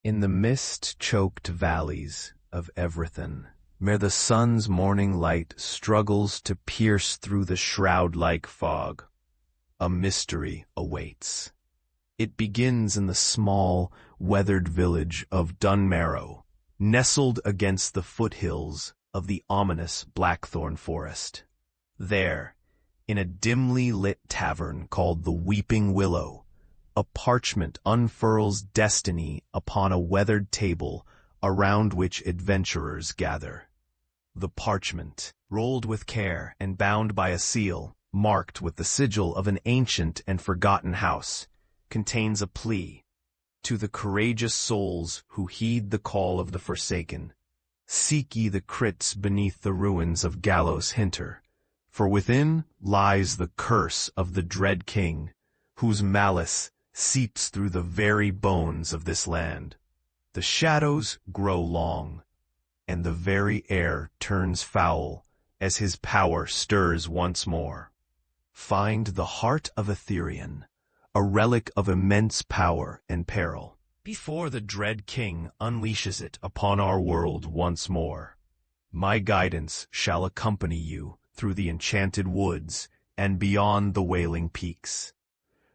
In the mist-choked valleys of Evrithyn, where the sun's morning light struggles to pierce through the shroud-like fog, a mystery awaits. It begins in the small, weathered village of Dunmarrow, nestled against the foothills of the ominous Blackthorn Forest. There, in a dimly lit tavern called the Weeping Willow, a parchment unfurls destiny upon a weathered table around which adventurers gather. The parchment, rolled with care and bound by a seal, marked with the sigil of an ancient and forgotten house, contains a plea to the courageous souls who heed the call of the Forsaken. Seek ye the crypts beneath the ruins of Galos Hinter, for within lies the curse of the dread king, whose malice seeps through the very bones of this land. The shadows grow long, and the very air turns foul as his power stirs once more. Find the Heart of Aetherion, a relic of immense power and peril, before the dread king unleashes it upon our world once more. My guidance shall accompany you through the enchanted woods and beyond the wailing peaks.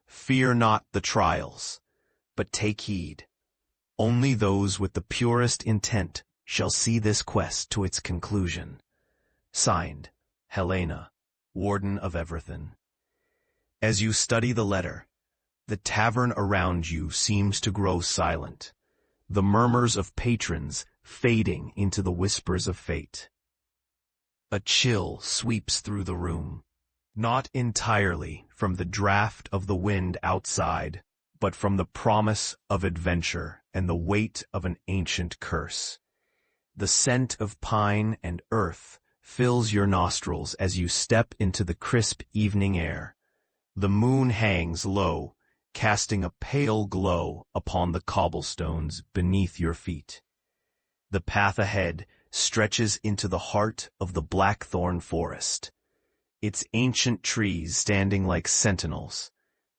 Fear not the trials, but take heed. Only those with the purest intent shall see this quest to its conclusion. Signed, Helena, Warden of Evrithyn. As you study the letter, the tavern around you seems to grow silent, the murmurs of patrons fading into the whispers of fate. A chill sweeps through the room, not entirely from the draft of the wind outside, but from the promise of adventure and the weight of an ancient curse. The scent of pine and earth fills your nostrils as you step into the crisp evening air. The moon hangs low, casting a pale glow upon the cobblestones beneath your feet. The path ahead stretches into the heart of the Blackthorn Forest, its ancient trees standing like sentinels,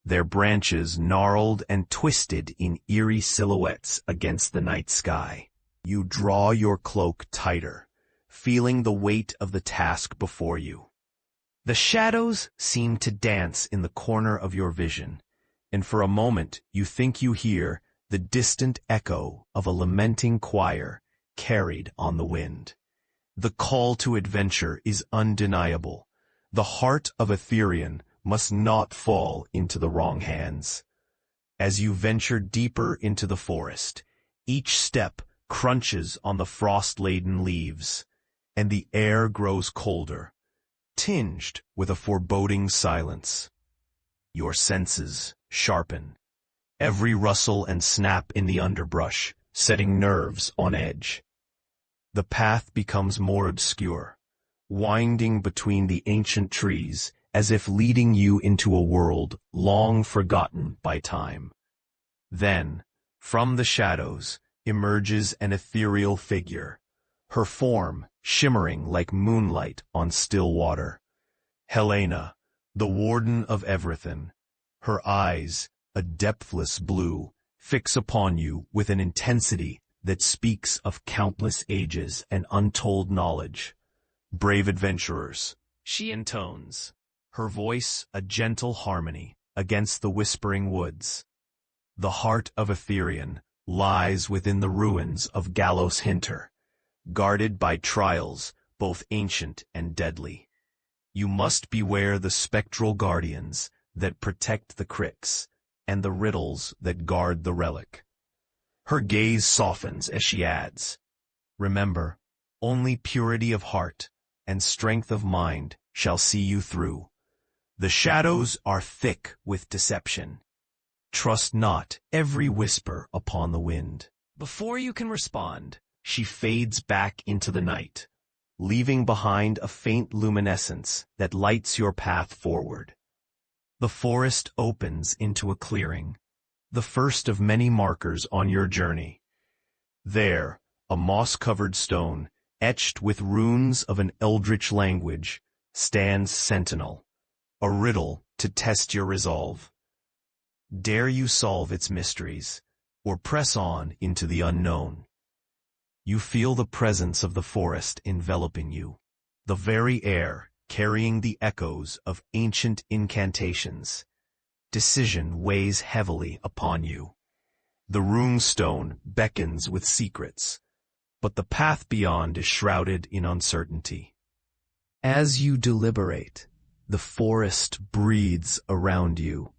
their branches gnarled and twisted in eerie silhouettes against the night sky. You draw your cloak tighter, feeling the weight of the task before you. The shadows seem to dance in the corner of your vision, and for a moment you think you hear the distant echo of a lamenting choir carried on the wind. The call to adventure is undeniable. The Heart of Aetherion must not fall into the wrong hands. As you venture deeper into the forest, each step crunches on the frost-laden leaves, and the air grows colder, tinged with a foreboding silence. Your senses sharpen, every rustle and snap in the underbrush setting nerves on edge. The path becomes more obscure, winding between the ancient trees as if leading you into a world long forgotten by time. Then, from the shadows, emerges an ethereal figure, her form shimmering like moonlight on still water. Helena, the Warden of Evrithyn. Her eyes, a depthless blue, fix upon you with an intensity that speaks of countless ages and untold knowledge. Brave adventurers, she intones, her voice a gentle harmony against the whispering woods. The Heart of Aetherion lies within the ruins of Galos Hinter, guarded by trials both ancient and deadly. You must beware the spectral guardians that protect the crypts and the riddles that guard the relic. Her gaze softens as she adds, remember, only purity of heart and strength of mind shall see you through. The shadows are thick with deception. Trust not every whisper upon the wind. Before you can respond, she fades back into the night, leaving behind a faint luminescence that lights your path forward. The forest opens into a clearing, the first of many markers on your journey. There, a moss-covered stone, etched with runes of an eldritch language, stands sentinel, a riddle to test your resolve. Dare you solve its mysteries, or press on into the unknown. You feel the presence of the forest enveloping you, the very air carrying the echoes of ancient incantations. Decision weighs heavily upon you. The runestone beckons with secrets, but the path beyond is shrouded in uncertainty. As you deliberate, the forest breathes around you,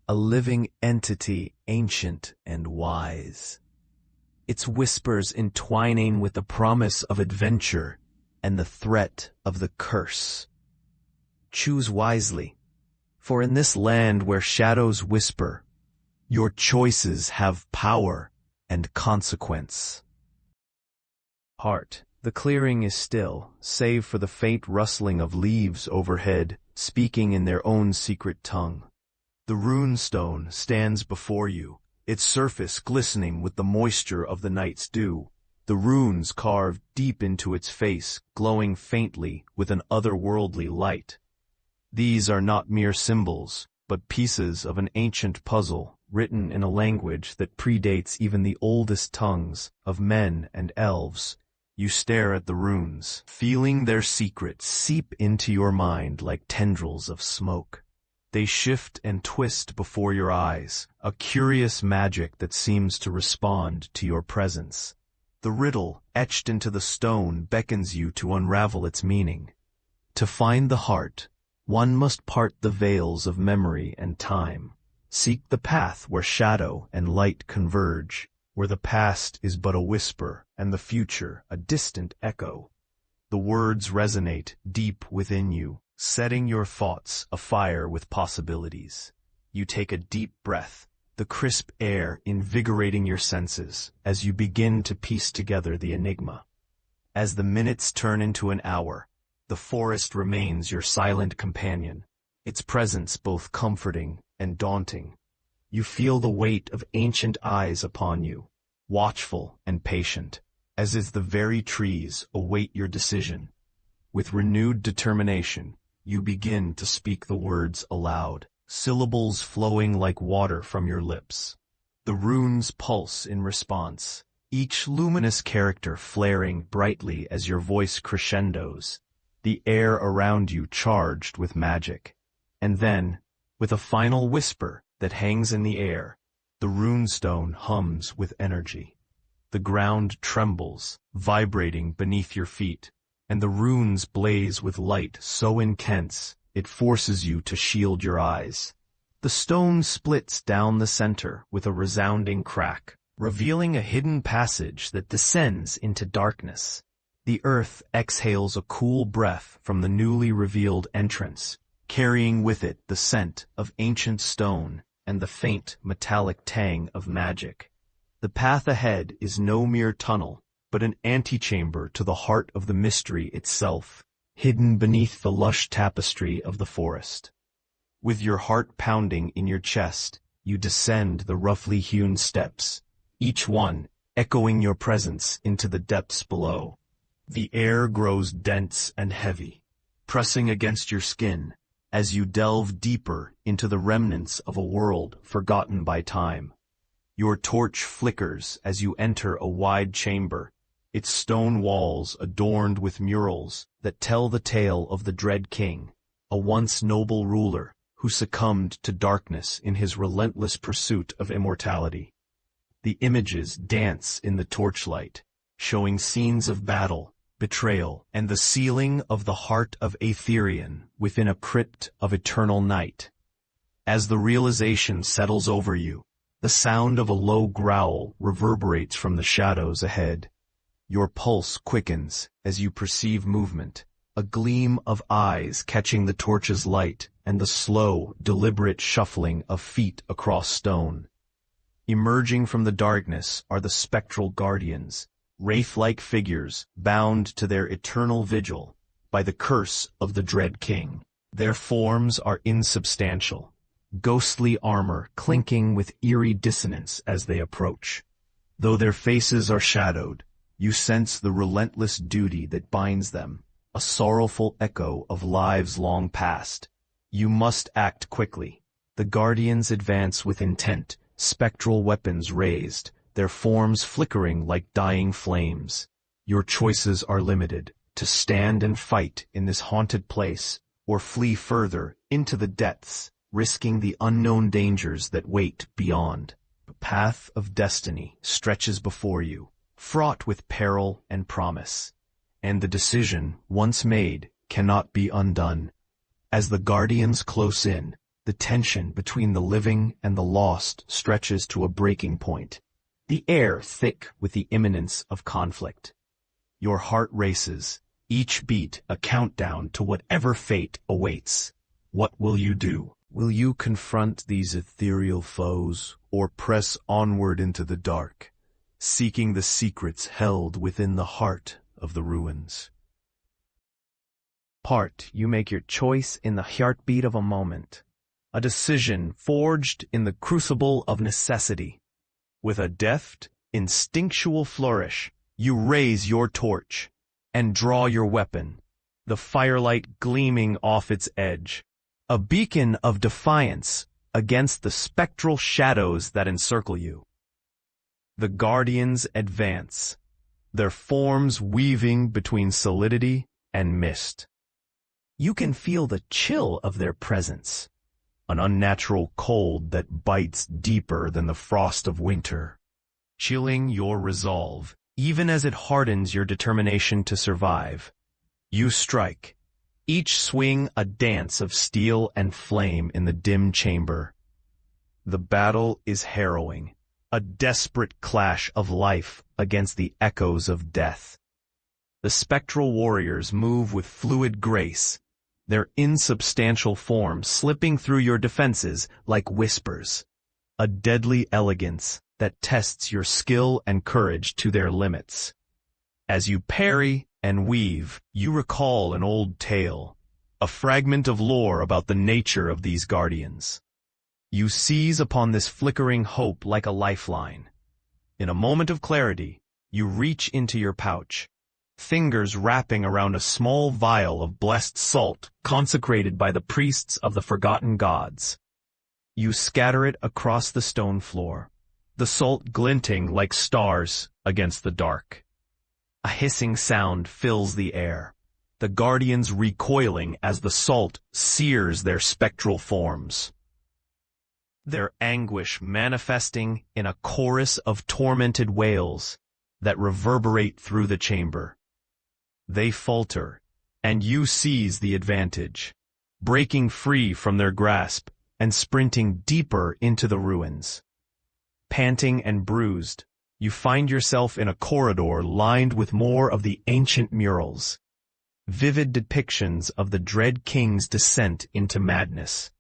a living entity ancient and wise. Its whispers entwining with the promise of adventure and the threat of the curse. Choose wisely, for in this land where shadows whisper, your choices have power and consequence. Heart. The clearing is still, save for the faint rustling of leaves overhead, speaking in their own secret tongue. The runestone stands before you, its surface glistening with the moisture of the night's dew, the runes carved deep into its face, glowing faintly with an otherworldly light. These are not mere symbols, but pieces of an ancient puzzle, written in a language that predates even the oldest tongues of men and elves. You stare at the runes, feeling their secrets seep into your mind like tendrils of smoke. They shift and twist before your eyes, a curious magic that seems to respond to your presence. The riddle, etched into the stone, beckons you to unravel its meaning. To find the heart, one must part the veils of memory and time. Seek the path where shadow and light converge, where the past is but a whisper and the future a distant echo. The words resonate deep within you, setting your thoughts afire with possibilities. You take a deep breath, the crisp air invigorating your senses as you begin to piece together the enigma. As the minutes turn into an hour, the forest remains your silent companion, its presence both comforting and daunting. You feel the weight of ancient eyes upon you, watchful and patient, as is the very trees await your decision. With renewed determination, you begin to speak the words aloud, syllables flowing like water from your lips. The runes pulse in response, each luminous character flaring brightly as your voice crescendos, the air around you charged with magic. And then, with a final whisper that hangs in the air, the runestone hums with energy. The ground trembles, vibrating beneath your feet, and the runes blaze with light so intense it forces you to shield your eyes. The stone splits down the center with a resounding crack, revealing a hidden passage that descends into darkness. The earth exhales a cool breath from the newly revealed entrance, carrying with it the scent of ancient stone and the faint metallic tang of magic. The path ahead is no mere tunnel, but an antechamber to the heart of the mystery itself, hidden beneath the lush tapestry of the forest. With your heart pounding in your chest, you descend the roughly hewn steps, each one echoing your presence into the depths below. The air grows dense and heavy, pressing against your skin as you delve deeper into the remnants of a world forgotten by time. Your torch flickers as you enter a wide chamber, its stone walls adorned with murals that tell the tale of the dread king, a once noble ruler who succumbed to darkness in his relentless pursuit of immortality. The images dance in the torchlight, showing scenes of battle, betrayal, and the sealing of the Heart of Aetherion within a crypt of eternal night. As the realization settles over you, the sound of a low growl reverberates from the shadows ahead. Your pulse quickens as you perceive movement, a gleam of eyes catching the torch's light and the slow, deliberate shuffling of feet across stone. Emerging from the darkness are the spectral guardians, wraith-like figures bound to their eternal vigil by the curse of the dread king. Their forms are insubstantial, ghostly armor clinking with eerie dissonance as they approach. Though their faces are shadowed, you sense the relentless duty that binds them, a sorrowful echo of lives long past. You must act quickly. The guardians advance with intent, spectral weapons raised, their forms flickering like dying flames. Your choices are limited: to stand and fight in this haunted place, or flee further into the depths, risking the unknown dangers that wait beyond. The path of destiny stretches before you, fraught with peril and promise, and the decision, once made, cannot be undone. As the guardians close in, the tension between the living and the lost stretches to a breaking point, the air thick with the imminence of conflict. Your heart races, each beat a countdown to whatever fate awaits. What will you do? Will you confront these ethereal foes, or press onward into the dark, seeking the secrets held within the heart of the ruins? You make your choice in the heartbeat of a moment, a decision forged in the crucible of necessity. With a deft, instinctual flourish, you raise your torch and draw your weapon, the firelight gleaming off its edge, a beacon of defiance against the spectral shadows that encircle you. The guardians advance, their forms weaving between solidity and mist. You can feel the chill of their presence, an unnatural cold that bites deeper than the frost of winter, chilling your resolve, even as it hardens your determination to survive. You strike, each swing a dance of steel and flame in the dim chamber. The battle is harrowing, a desperate clash of life against the echoes of death. The spectral warriors move with fluid grace, their insubstantial forms slipping through your defenses like whispers, a deadly elegance that tests your skill and courage to their limits. As you parry and weave, you recall an old tale, a fragment of lore about the nature of these guardians. You seize upon this flickering hope like a lifeline. In a moment of clarity, you reach into your pouch, fingers wrapping around a small vial of blessed salt consecrated by the priests of the forgotten gods. You scatter it across the stone floor, the salt glinting like stars against the dark. A hissing sound fills the air, the guardians recoiling as the salt sears their spectral forms, their anguish manifesting in a chorus of tormented wails that reverberate through the chamber. They falter, and you seize the advantage, breaking free from their grasp and sprinting deeper into the ruins. Panting and bruised, you find yourself in a corridor lined with more of the ancient murals, vivid depictions of the dread king's descent into madness.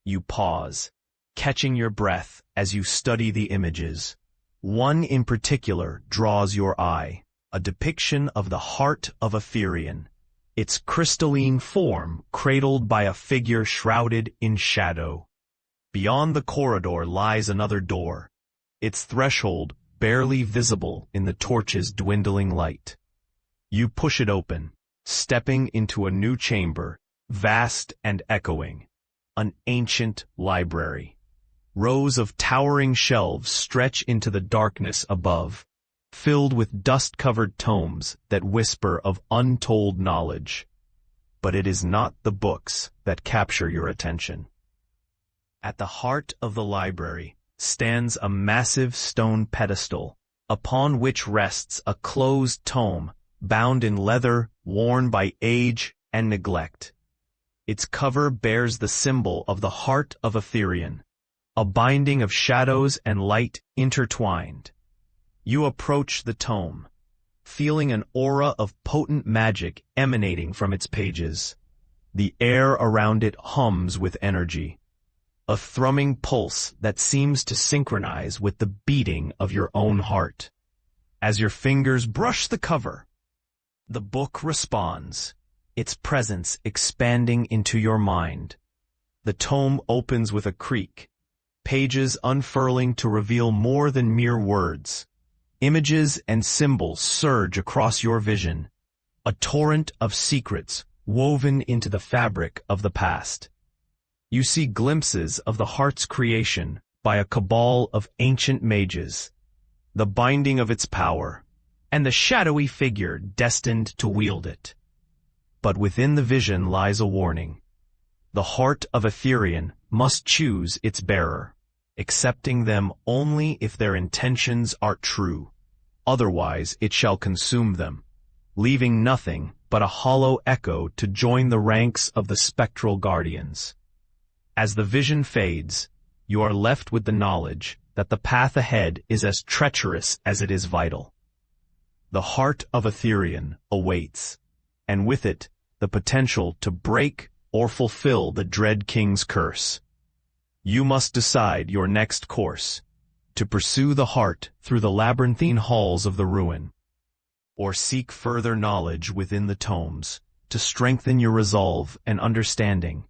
You pause, catching your breath as you study the images. One in particular draws your eye, a depiction of the Heart of Aetherion, its crystalline form cradled by a figure shrouded in shadow. Beyond the corridor lies another door, its threshold barely visible in the torch's dwindling light. You push it open, stepping into a new chamber, vast and echoing, an ancient library. Rows of towering shelves stretch into the darkness above, filled with dust-covered tomes that whisper of untold knowledge. But it is not the books that capture your attention. At the heart of the library stands a massive stone pedestal, upon which rests a closed tome, bound in leather, worn by age and neglect. Its cover bears the symbol of the Heart of Aetherion, a binding of shadows and light intertwined. You approach the tome, feeling an aura of potent magic emanating from its pages. The air around it hums with energy, a thrumming pulse that seems to synchronize with the beating of your own heart. As your fingers brush the cover, the book responds, its presence expanding into your mind. The tome opens with a creak, pages unfurling to reveal more than mere words. Images and symbols surge across your vision, a torrent of secrets woven into the fabric of the past. You see glimpses of the heart's creation, by a cabal of ancient mages, the binding of its power, and the shadowy figure destined to wield it. But within the vision lies a warning. The Heart of Aetherion must choose its bearer, accepting them only if their intentions are true. Otherwise it shall consume them, leaving nothing but a hollow echo to join the ranks of the spectral guardians. As the vision fades, you are left with the knowledge that the path ahead is as treacherous as it is vital. The Heart of Aetherion awaits, and with it, the potential to break or fulfill the Dread King's curse. You must decide your next course, to pursue the heart through the labyrinthine halls of the ruin, or seek further knowledge within the tomes, to strengthen your resolve and understanding.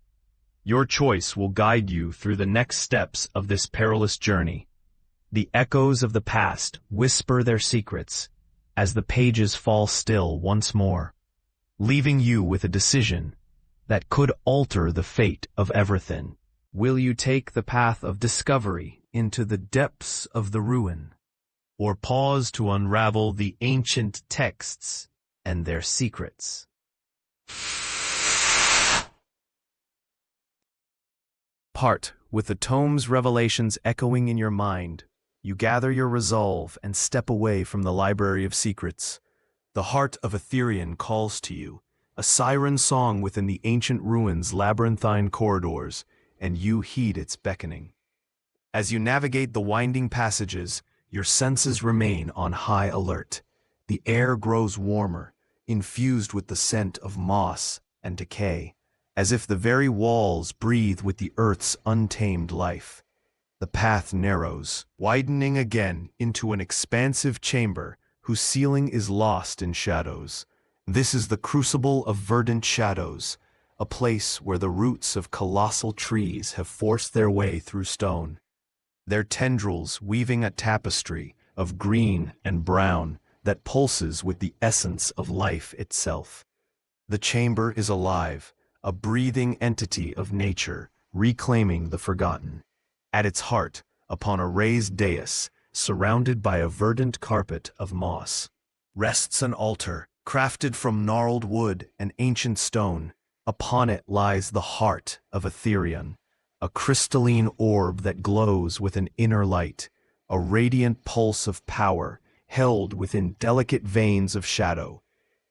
Your choice will guide you through the next steps of this perilous journey. The echoes of the past whisper their secrets as the pages fall still once more, leaving you with a decision that could alter the fate of Evrithyn. Will you take the path of discovery into the depths of the ruin, or pause to unravel the ancient texts and their secrets? Part with the tome's revelations echoing in your mind, you gather your resolve and step away from the Library of Secrets. The Heart of Aetherion calls to you, a siren song within the ancient ruins' labyrinthine corridors, and you heed its beckoning. As you navigate the winding passages, your senses remain on high alert. The air grows warmer, infused with the scent of moss and decay, as if the very walls breathe with the earth's untamed life. The path narrows, widening again into an expansive chamber whose ceiling is lost in shadows. This is the crucible of verdant shadows, a place where the roots of colossal trees have forced their way through stone, their tendrils weaving a tapestry of green and brown that pulses with the essence of life itself. The chamber is alive, a breathing entity of nature, reclaiming the forgotten. At its heart, upon a raised dais, surrounded by a verdant carpet of moss, rests an altar, crafted from gnarled wood and ancient stone. Upon it lies the Heart of Aetherion, a crystalline orb that glows with an inner light, a radiant pulse of power held within delicate veins of shadow.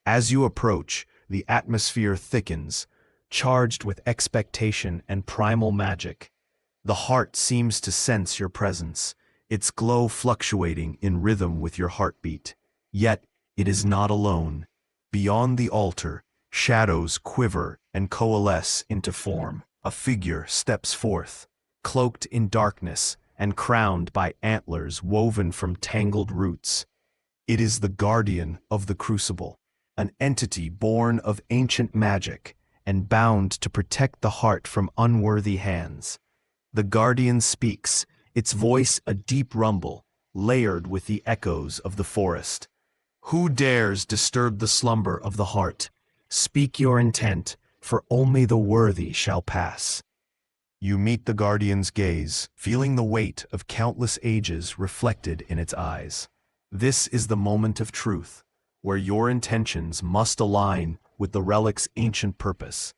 As you approach, the atmosphere thickens, charged with expectation and primal magic. The heart seems to sense your presence, its glow fluctuating in rhythm with your heartbeat. Yet, it is not alone. Beyond the altar, shadows quiver and coalesce into form. A figure steps forth, cloaked in darkness and crowned by antlers woven from tangled roots. It is the guardian of the crucible, an entity born of ancient magic and bound to protect the heart from unworthy hands. The guardian speaks, its voice a deep rumble, layered with the echoes of the forest. Who dares disturb the slumber of the heart? Speak your intent, for only the worthy shall pass. You meet the guardian's gaze, feeling the weight of countless ages reflected in its eyes. This is the moment of truth, where your intentions must align with the relic's ancient purpose.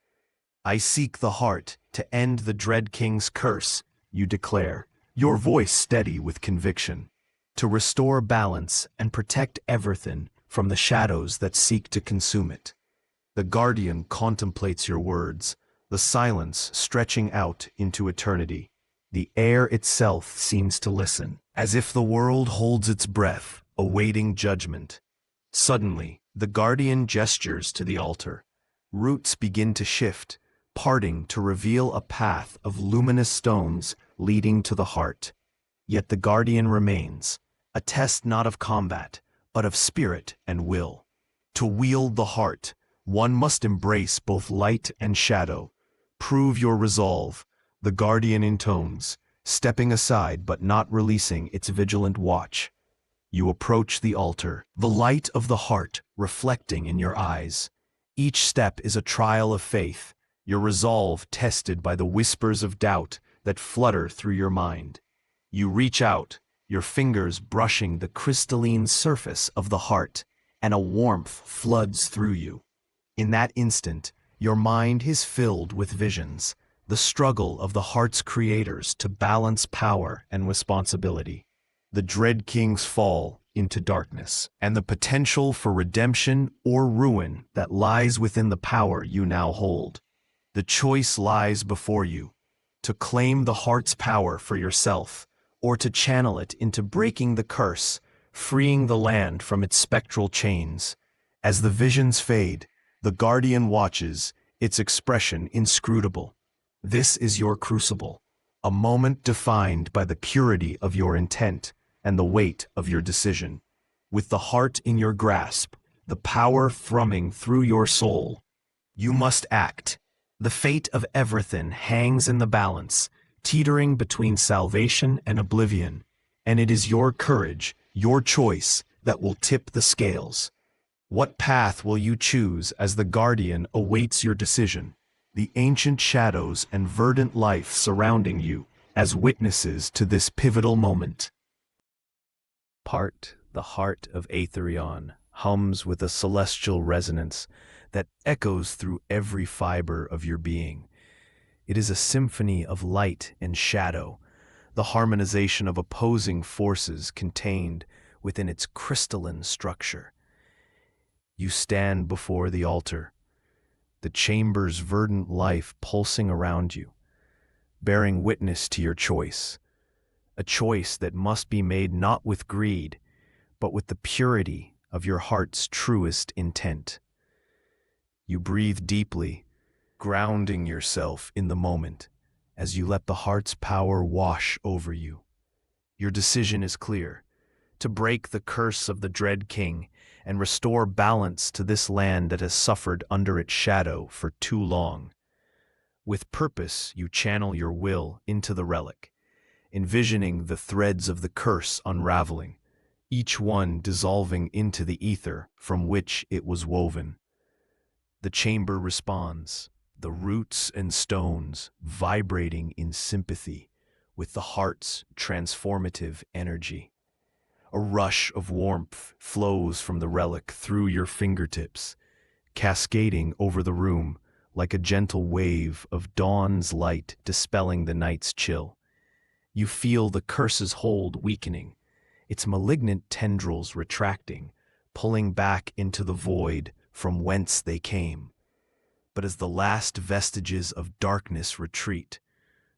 I seek the heart to end the Dread King's curse, you declare, your voice steady with conviction, to restore balance and protect Evrithyn from the shadows that seek to consume it. The guardian contemplates your words, the silence stretching out into eternity. The air itself seems to listen, as if the world holds its breath, awaiting judgment. Suddenly, the guardian gestures to the altar. Roots begin to shift, parting to reveal a path of luminous stones leading to the heart. Yet the guardian remains, a test not of combat, but of spirit and will. To wield the heart, one must embrace both light and shadow. Prove your resolve, the guardian intones, stepping aside but not releasing its vigilant watch. You approach the altar, the light of the heart reflecting in your eyes. Each step is a trial of faith, your resolve tested by the whispers of doubt that flutter through your mind. You reach out, your fingers brushing the crystalline surface of the heart, and a warmth floods through you. In that instant, your mind is filled with visions, the struggle of the heart's creators to balance power and responsibility. The dread king's fall into darkness, and the potential for redemption or ruin that lies within the power you now hold. The choice lies before you, to claim the heart's power for yourself, or to channel it into breaking the curse, freeing the land from its spectral chains. As the visions fade, the guardian watches, its expression inscrutable. This is your crucible, a moment defined by the purity of your intent and the weight of your decision. With the heart in your grasp, the power thrumming through your soul, you must act. The fate of Evrithyn hangs in the balance, teetering between salvation and oblivion, and it is your courage, your choice, that will tip the scales. What path will you choose as the guardian awaits your decision? The ancient shadows and verdant life surrounding you as witnesses to this pivotal moment. The Heart of Aetherion hums with a celestial resonance that echoes through every fiber of your being. It is a symphony of light and shadow, the harmonization of opposing forces contained within its crystalline structure. You stand before the altar, the chamber's verdant life pulsing around you, bearing witness to your choice, a choice that must be made not with greed, but with the purity of your heart's truest intent. You breathe deeply, grounding yourself in the moment as you let the heart's power wash over you. Your decision is clear: to break the curse of the dread king and restore balance to this land that has suffered under its shadow for too long. With purpose, you channel your will into the relic, envisioning the threads of the curse unraveling, each one dissolving into the ether from which it was woven. The chamber responds, the roots and stones vibrating in sympathy with the heart's transformative energy. A rush of warmth flows from the relic through your fingertips, cascading over the room like a gentle wave of dawn's light dispelling the night's chill. You feel the curse's hold weakening, its malignant tendrils retracting, pulling back into the void from whence they came. But as the last vestiges of darkness retreat,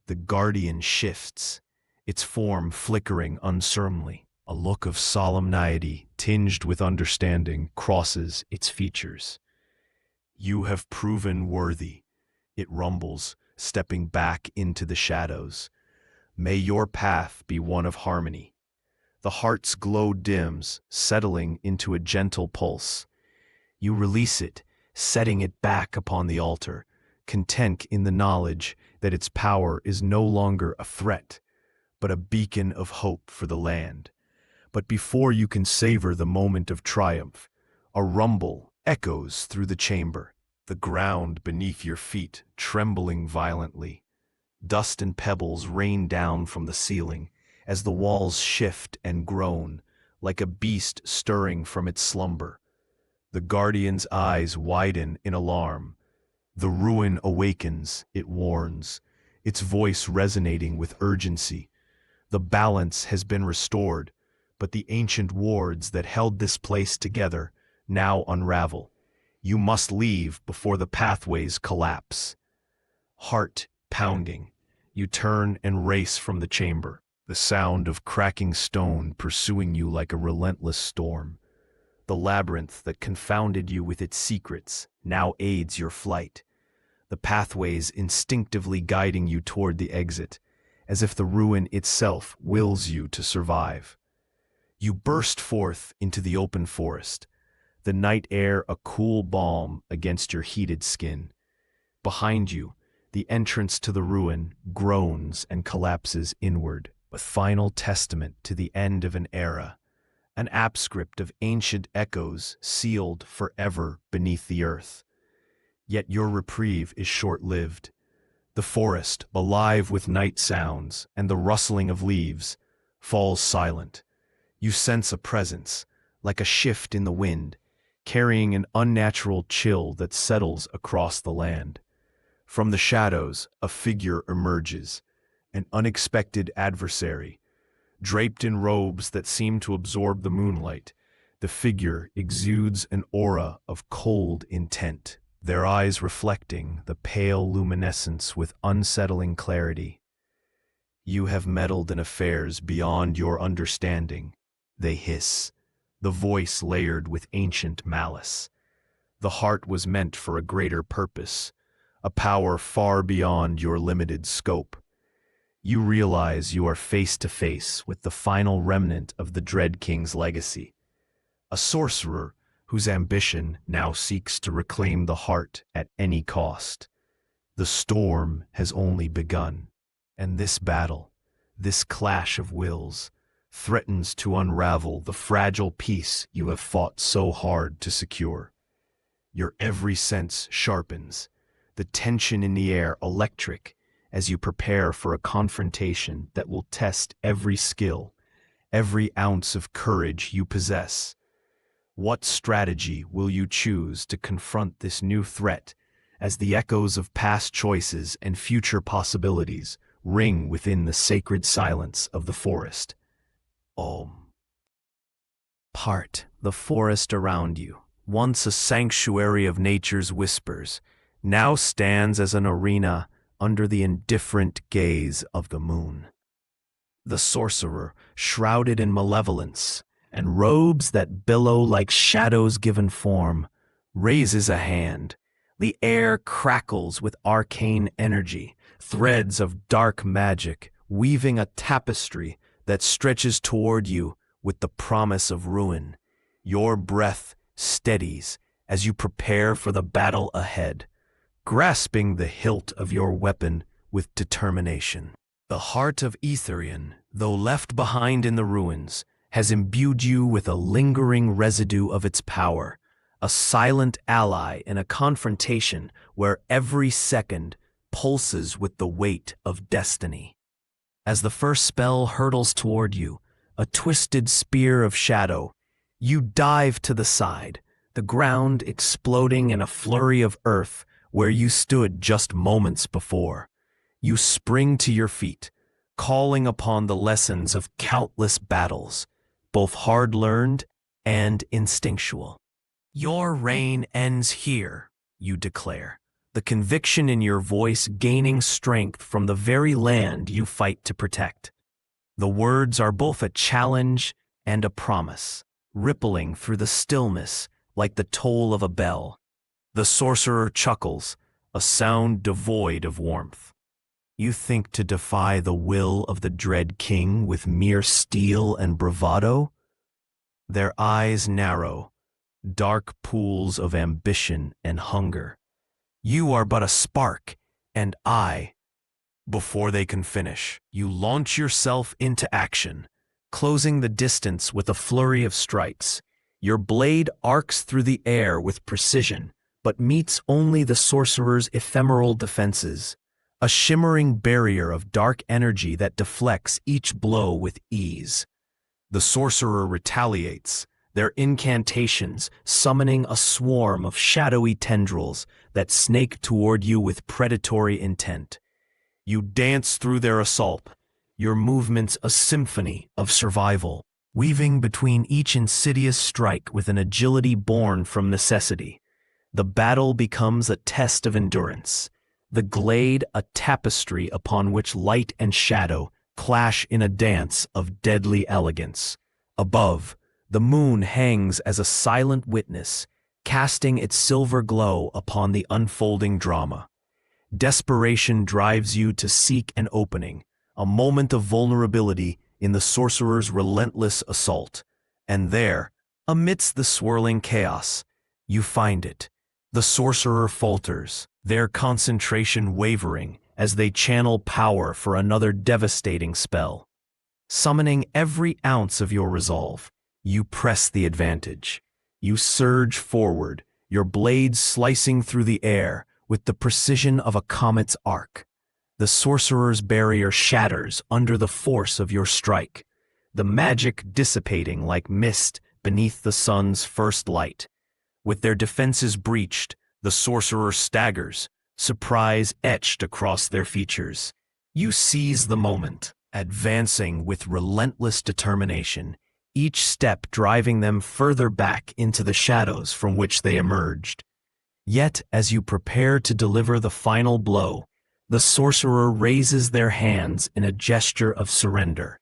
the guardian shifts, its form flickering uncertainly. A look of solemnity, tinged with understanding, crosses its features. You have proven worthy, it rumbles, stepping back into the shadows. May your path be one of harmony. The heart's glow dims, settling into a gentle pulse. You release it, setting it back upon the altar, content in the knowledge that its power is no longer a threat, but a beacon of hope for the land. But before you can savor the moment of triumph, a rumble echoes through the chamber, the ground beneath your feet trembling violently. Dust and pebbles rain down from the ceiling as the walls shift and groan, like a beast stirring from its slumber. The guardian's eyes widen in alarm. The ruin awakens, it warns, its voice resonating with urgency. The balance has been restored, but the ancient wards that held this place together now unravel. You must leave before the pathways collapse. Heart pounding, you turn and race from the chamber, the sound of cracking stone pursuing you like a relentless storm. The labyrinth that confounded you with its secrets now aids your flight, the pathways instinctively guiding you toward the exit, as if the ruin itself wills you to survive. You burst forth into the open forest, the night air a cool balm against your heated skin. Behind you, the entrance to the ruin groans and collapses inward, a final testament to the end of an era, an apscript of ancient echoes sealed forever beneath the earth. Yet your reprieve is short-lived. The forest, alive with night sounds and the rustling of leaves, falls silent. You sense a presence, like a shift in the wind, carrying an unnatural chill that settles across the land. From the shadows, a figure emerges, an unexpected adversary. Draped in robes that seem to absorb the moonlight, the figure exudes an aura of cold intent, their eyes reflecting the pale luminescence with unsettling clarity. You have meddled in affairs beyond your understanding, they hiss, the voice layered with ancient malice. The heart was meant for a greater purpose, a power far beyond your limited scope. You realize you are face to face with the final remnant of the Dread King's legacy, a sorcerer whose ambition now seeks to reclaim the heart at any cost. The storm has only begun, and this battle, this clash of wills, threatens to unravel the fragile peace you have fought so hard to secure. Your every sense sharpens, the tension in the air electric, as you prepare for a confrontation that will test every skill, every ounce of courage you possess. What strategy will you choose to confront this new threat as the echoes of past choices and future possibilities ring within the sacred silence of the forest? Part the forest around you, once a sanctuary of nature's whispers, now stands as an arena under the indifferent gaze of the moon. The sorcerer, shrouded in malevolence, and robes that billow like shadows given form, raises a hand. The air crackles with arcane energy, threads of dark magic weaving a tapestry that stretches toward you with the promise of ruin. Your breath steadies as you prepare for the battle ahead, grasping the hilt of your weapon with determination. The Heart of Aetherion, though left behind in the ruins, has imbued you with a lingering residue of its power, a silent ally in a confrontation where every second pulses with the weight of destiny. As the first spell hurtles toward you, a twisted spear of shadow, you dive to the side, the ground exploding in a flurry of earth where you stood just moments before. You spring to your feet, calling upon the lessons of countless battles, both hard-learned and instinctual. Your reign ends here, you declare, the conviction in your voice gaining strength from the very land you fight to protect. The words are both a challenge and a promise, rippling through the stillness like the toll of a bell. The sorcerer chuckles, a sound devoid of warmth. You think to defy the will of the Dread King with mere steel and bravado? Their eyes narrow, dark pools of ambition and hunger. You are but a spark, and before they can finish, you launch yourself into action, closing the distance with a flurry of strikes. Your blade arcs through the air with precision, but meets only the sorcerer's ephemeral defenses, a shimmering barrier of dark energy that deflects each blow with ease. The sorcerer retaliates, their incantations summoning a swarm of shadowy tendrils that snake toward you with predatory intent. You dance through their assault, your movements a symphony of survival, weaving between each insidious strike with an agility born from necessity. The battle becomes a test of endurance, the glade a tapestry upon which light and shadow clash in a dance of deadly elegance. Above, the moon hangs as a silent witness, casting its silver glow upon the unfolding drama. Desperation drives you to seek an opening, a moment of vulnerability in the sorcerer's relentless assault. And there, amidst the swirling chaos, you find it. The sorcerer falters, their concentration wavering as they channel power for another devastating spell. Summoning every ounce of your resolve, you press the advantage. You surge forward, your blades slicing through the air with the precision of a comet's arc. The sorcerer's barrier shatters under the force of your strike, the magic dissipating like mist beneath the sun's first light. With their defenses breached, the sorcerer staggers, surprise etched across their features. You seize the moment, advancing with relentless determination, each step driving them further back into the shadows from which they emerged. Yet, as you prepare to deliver the final blow, the sorcerer raises their hands in a gesture of surrender,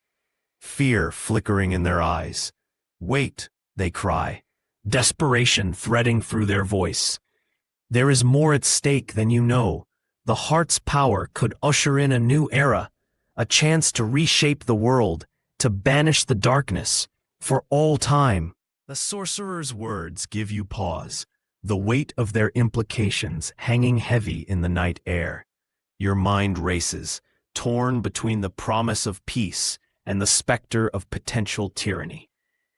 fear flickering in their eyes. "Wait," they cry, desperation threading through their voice. "There is more at stake than you know. The heart's power could usher in a new era, a chance to reshape the world, to banish the darkness, for all time." The sorcerer's words give you pause, the weight of their implications hanging heavy in the night air. Your mind races, torn between the promise of peace and the specter of potential tyranny.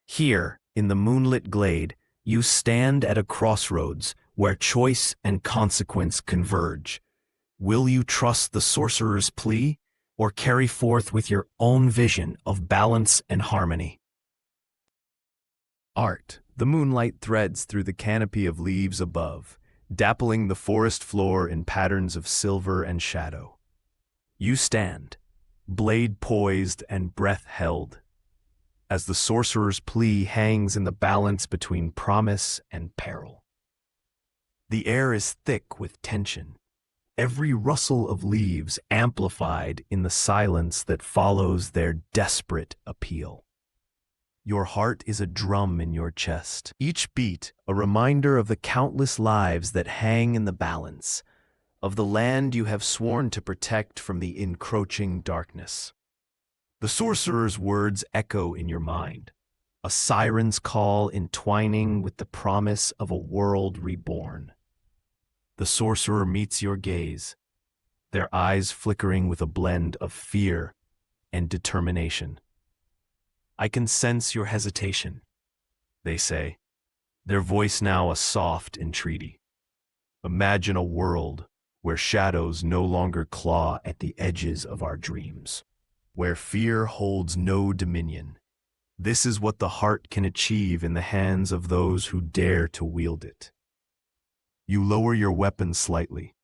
Here, in the moonlit glade, you stand at a crossroads where choice and consequence converge. Will you trust the sorcerer's plea, or carry forth with your own vision of balance and harmony? Art. The moonlight threads through the canopy of leaves above, dappling the forest floor in patterns of silver and shadow. You stand, blade poised and breath held, as the sorcerer's plea hangs in the balance between promise and peril. The air is thick with tension, every rustle of leaves amplified in the silence that follows their desperate appeal. Your heart is a drum in your chest, each beat a reminder of the countless lives that hang in the balance, of the land you have sworn to protect from the encroaching darkness. The sorcerer's words echo in your mind, a siren's call entwining with the promise of a world reborn. The sorcerer meets your gaze, their eyes flickering with a blend of fear and determination. "I can sense your hesitation," they say, their voice now a soft entreaty. "Imagine a world where shadows no longer claw at the edges of our dreams, where fear holds no dominion. This is what the heart can achieve in the hands of those who dare to wield it." You lower your weapon slightly,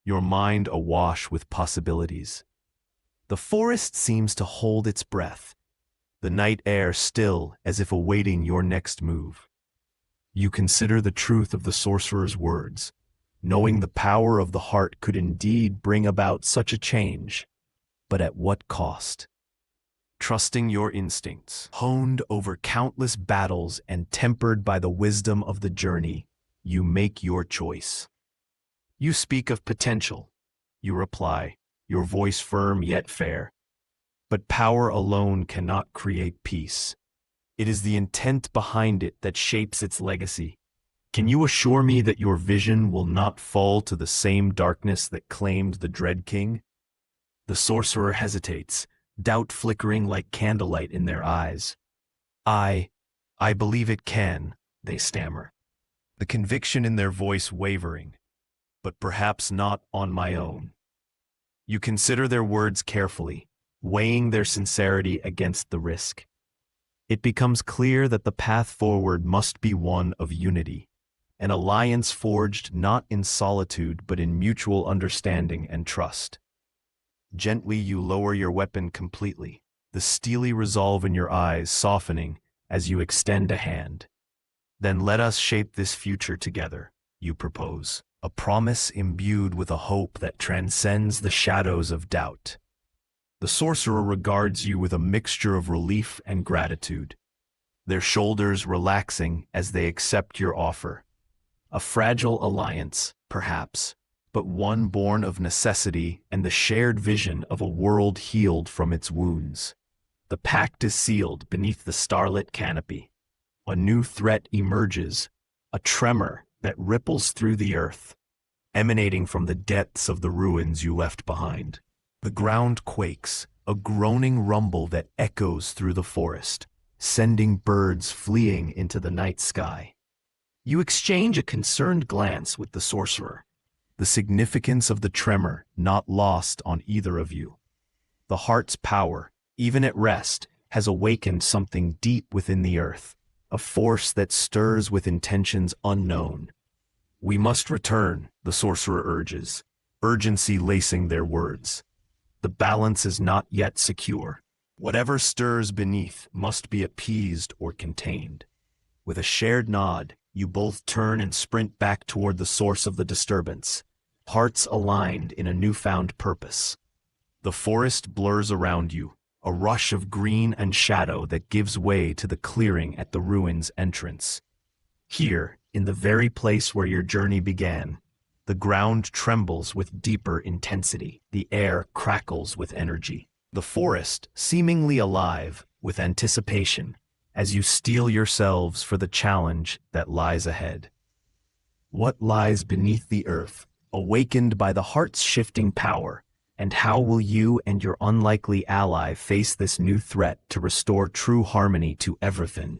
your mind awash with possibilities. The forest seems to hold its breath, the night air still as if awaiting your next move. You consider the truth of the sorcerer's words, knowing the power of the heart could indeed bring about such a change, but at what cost? Trusting your instincts, honed over countless battles and tempered by the wisdom of the journey, you make your choice. You speak of potential, you reply, your voice firm yet fair. But power alone cannot create peace. It is the intent behind it that shapes its legacy. Can you assure me that your vision will not fall to the same darkness that claimed the Dread King? The sorcerer hesitates, doubt flickering like candlelight in their eyes. I believe it can," they stammer, the conviction in their voice wavering, "but perhaps not on my own." You consider their words carefully, weighing their sincerity against the risk. It becomes clear that the path forward must be one of unity, an alliance forged not in solitude but in mutual understanding and trust. Gently you lower your weapon completely, the steely resolve in your eyes softening as you extend a hand. "Then let us shape this future together," you propose, a promise imbued with a hope that transcends the shadows of doubt. The sorcerer regards you with a mixture of relief and gratitude, their shoulders relaxing as they accept your offer. A fragile alliance, perhaps, but one born of necessity and the shared vision of a world healed from its wounds. The pact is sealed beneath the starlit canopy. A new threat emerges, a tremor that ripples through the earth, emanating from the depths of the ruins you left behind. The ground quakes, a groaning rumble that echoes through the forest, sending birds fleeing into the night sky. You exchange a concerned glance with the sorcerer, the significance of the tremor not lost on either of you. The heart's power, even at rest, has awakened something deep within the earth, a force that stirs with intentions unknown. "We must return," the sorcerer urges, urgency lacing their words. "The balance is not yet secure. Whatever stirs beneath must be appeased or contained." With a shared nod, you both turn and sprint back toward the source of the disturbance, hearts aligned in a newfound purpose. The forest blurs around you, a rush of green and shadow that gives way to the clearing at the ruins' entrance. Here, in the very place where your journey began, the ground trembles with deeper intensity, the air crackles with energy. The forest, seemingly alive with anticipation, as you steel yourselves for the challenge that lies ahead. What lies beneath the earth, awakened by the heart's shifting power, and how will you and your unlikely ally face this new threat to restore true harmony to Evrithyn?